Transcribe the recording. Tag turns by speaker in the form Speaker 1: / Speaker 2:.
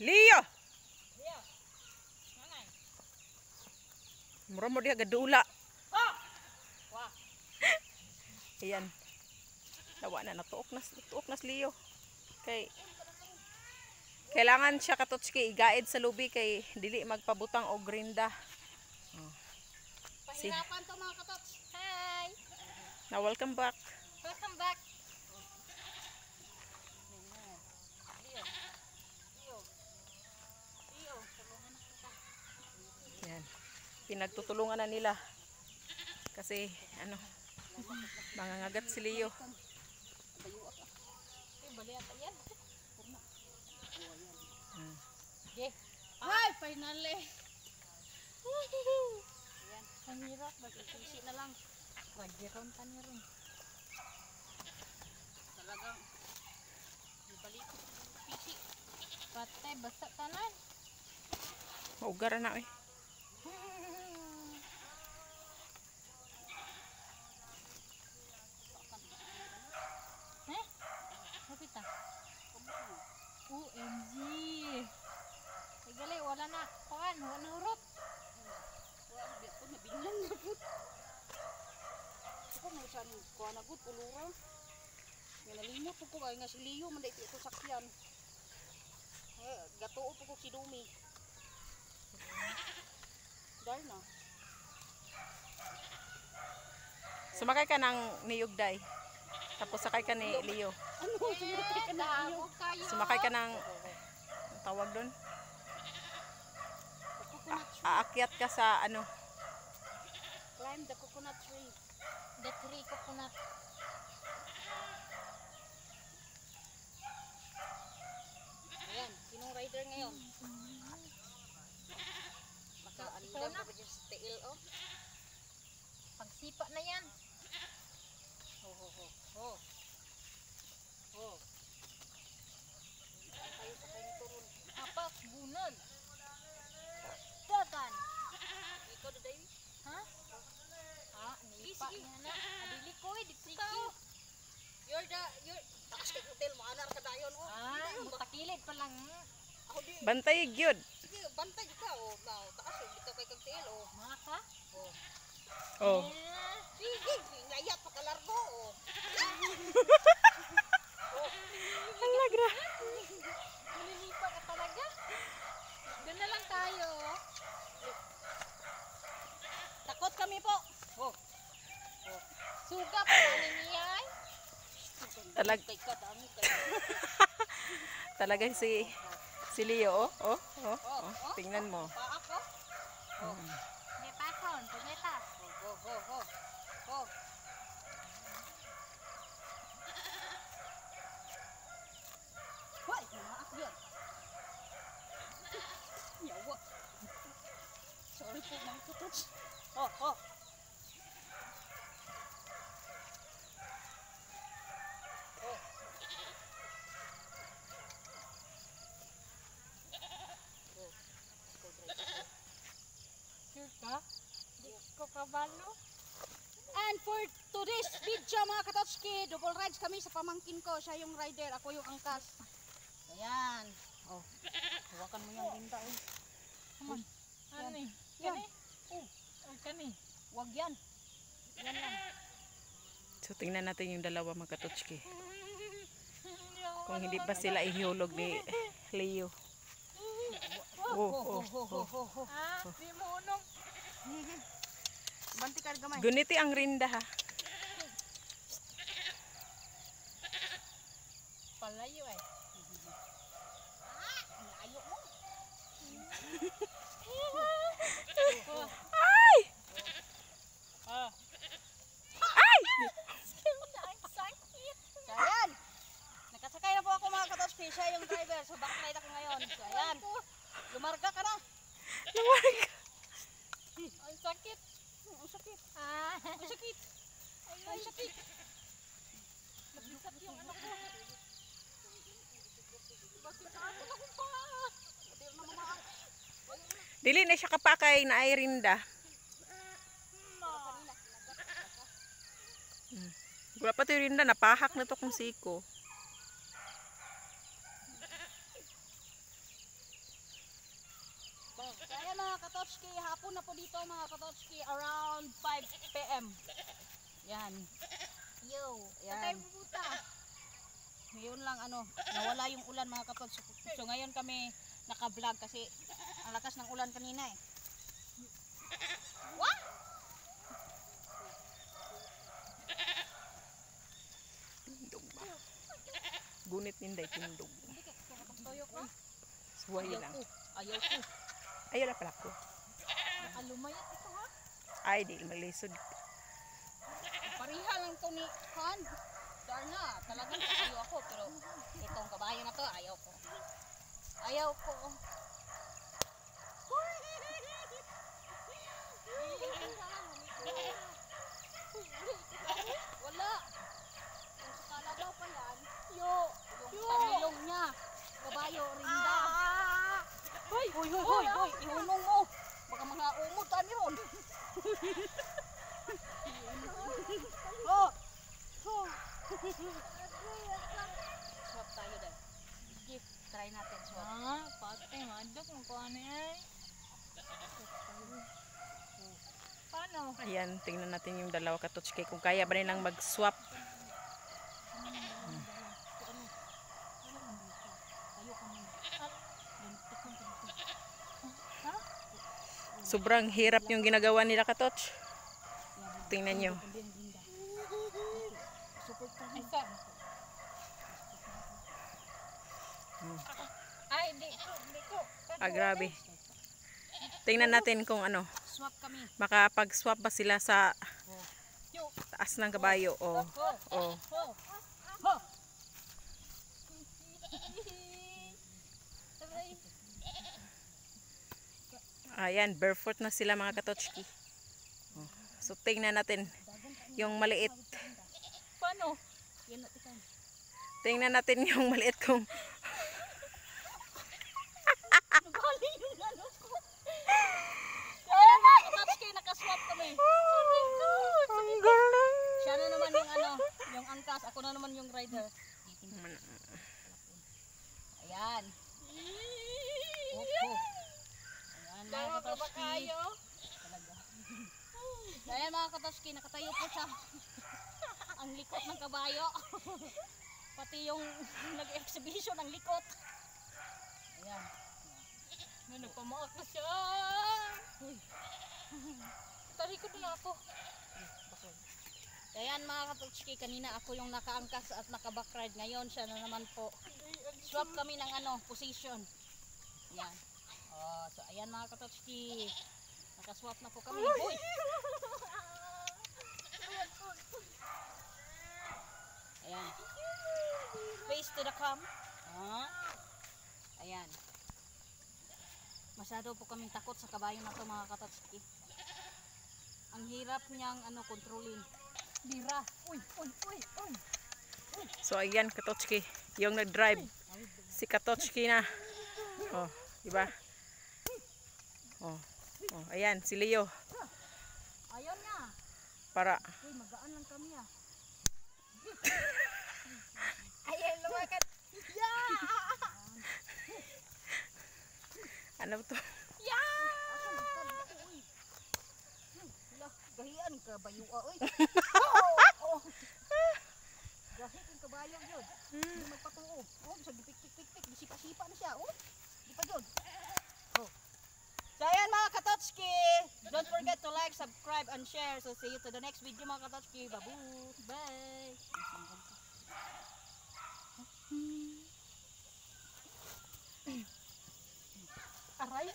Speaker 1: Leo. Mura mo diha gadula. Ayan. Nawa na natuok nas Leo. Kay kailangan siya katotski igaid sa lubi kay dili magpabutang og grinda.
Speaker 2: Pahirapan to mga katots. Hi.
Speaker 1: Now welcome back.
Speaker 2: Welcome back.
Speaker 1: Yan. Pinagtutulungan na nila. Kasi ano, mangangagat si Leo.
Speaker 2: Ay, finally. Ayan, ang hirap. Mag-isi na lang. Mag-giron pa niya rin. Talagang ibalik ko pisi. Patay, basta tanan.
Speaker 1: Maugar na eh.
Speaker 2: Kapita. OMG. Gali, wala na. Pakan, wala na urot. Wala na biyak ko, nabinlang na po. Ako may isang kuha na po, pulura. May nalimot po ko, kaya nga si Leo, manday ito sakyan. Gatoo po ko si Dumi. Dahil na.
Speaker 1: Sumakay ka ng niyugday. Tapos sakay ka ni Leo.
Speaker 2: Ano? Sumakay ka na Leo?
Speaker 1: Sumakay ka ng tawag doon. Aakyat ka sa ano.
Speaker 2: Climb the coconut tree. The tree coconut. Ayan, sinong rider ngayon? Maka-andam pa ba dyan sa tail, oh? Pagsipa na yan. Ho, ho, ho, ho. Ho. Tayo sa kanyang turun. Apak, bunod. Dagan. Ikaw na dayo? Ha? Ha? Nipa niya na. Adili ko eh, diksiki. You're takas kay hotel mo, anar ka dayon, oh. Mutakilid pa lang. Ako di.
Speaker 1: Bantay gyud.
Speaker 2: Bantay ka, oh. Takas yung bitaw kay kagtiil, oh. Mga ka? Oh.
Speaker 1: Oh.
Speaker 2: Sige, ngayat pa kalargo, oh.
Speaker 1: Alagra.
Speaker 2: Malilipa ka talaga. Doon na lang tayo. Takot kami po. Oh. Oh. Suga pa niya.
Speaker 1: Talaga si Leo, oh. Tingnan mo.
Speaker 2: Paak, oh. May pakon, pumeta. Oh. Hoy, maak yun. Yawa. Sorry po mga katots. Oh. Sure ka? Di ko kabalo. And for today's video mga katotski, double rides kami sa pamangkin ko. Siya yung rider, ako yung angkas. Ayan. Oh, hawakan mo yung rinda eh. Come on. Ano eh? Yan. Oh, kani. Wag yan. Yan lang.
Speaker 1: So tingnan natin yung dalawa mga katotski. Kung hindi ba sila ihulog ni Leo. Oh.
Speaker 2: Di mo unong. Banti ka gamay.
Speaker 1: Guniti ang rinda ha.
Speaker 2: Palayo eh. Layo mo.
Speaker 1: Ay! Ay!
Speaker 2: Sakit. So ayan. Nakasakay na po ako mga katotski. Siya yung driver. So backlight ako ngayon. So ayan. Lumarga ka na.
Speaker 1: Lumarga.
Speaker 2: Ang sakit. Ang sakit. Ang sakit. Ang sakit. Nabisat yung anak ko. Bakit sa atin ako pa? Hindi na mamaak.
Speaker 1: Dili na siya kapakay na ay rinda. Wala pa ito rinda. Napahak na to kung siko.
Speaker 2: Katochki, hapon na po dito mga Katochki, around 5 p.m. Yan. Yo, yan. Ngayon lang nawala yung ulan mga Katochki. So ngayon kami naka-vlog kasi ang lakas ng ulan kanina eh. What?
Speaker 1: Tindog ba? Gunit ninday tindog.
Speaker 2: Toyo ko.
Speaker 1: Suway lang.
Speaker 2: Ayaw ko.
Speaker 1: Ayaw na pala ko.
Speaker 2: Nakalumayat ito ha.
Speaker 1: Ay, di malisod.
Speaker 2: Pariha lang to ni Han. Darna, talagang ayaw ako pero itong kabayo na to ayaw ko. Ayaw ko. Wala. Kung sakala daw pa yan, yung tangilong niya. Kabayo, rinda. Hoy, hoy, hoy, hoy, hoy, ihunong mo. Baka mga umod tani ron. Oh. Oh. Swap tayo dahil. Gift, try natin swap.
Speaker 3: Pati, madok mo ko ano eh. Paano?
Speaker 1: Ayan, tingnan natin yung dalawa Katochki kung kaya ba nilang mag-swap. Sobrang hirap yung ginagawa nila Katoch. Tingnan nyo.
Speaker 3: Isa. Ay, di ko.
Speaker 1: Ah, grabe. Tingnan natin kung ano,
Speaker 2: Swap kami.
Speaker 1: makapag-swap ba sila sa taas ng kabayo o
Speaker 2: Ho.
Speaker 1: ayan, barefoot na sila mga Katochki. So tingnan natin yung maliit.
Speaker 3: Paano?
Speaker 2: Yan natin.
Speaker 1: Tingnan natin yung maliit kung
Speaker 2: Nabali yung ano ko. Kaya mga Katochki, nakaswap kami.
Speaker 1: ang galing.
Speaker 2: Siya na naman yung yung angkas. Ako na naman yung rider. Ayan. Opo. Ayan mga Katochki. Talaga. Ayan mga Katochki, nakatayo po siya. Ang likot ng kabayo. Pati yung nag-exhibition ang likot. Ayan.
Speaker 3: Nagpamaak na siya. Tarikod na ako.
Speaker 2: Ayan mga Katochki, kanina ako yung nakaangkas at naka-backride. Ngayon siya na naman po. Swap kami ng position. Ayan. Oh, so ayan mga Katochki. Nakaswap na po kami. Hoy! Ayan. Face to the cam. Ayan. Masyado po kaming takot sa kabayo na to mga Katochki. Ang hirap niyang kontrolin. Bira. Uy, uy, uy, uy.
Speaker 1: So ayan Katochki, yung nag-drive si Katochki na. Oh, di ba? Oh. Oh, ayan si Leo
Speaker 2: Ayun na.
Speaker 1: para
Speaker 2: Uy, magaan lang kami ah.
Speaker 3: Ayan, lumakat.
Speaker 1: ano to?
Speaker 2: Asan ka? Uy. Hala, gahian ka bayo oy. Oh. Gahi kang kabayo yun. Hindi magpatuo. Oh, bisa gipik-pik-pik, disipa-sipa na siya. Oh. Di pa yun. Oh. So ayan mga Katochki, don't forget to like, subscribe, and share. So see you to the next video mga Katochki. Babu. Bye. Aray.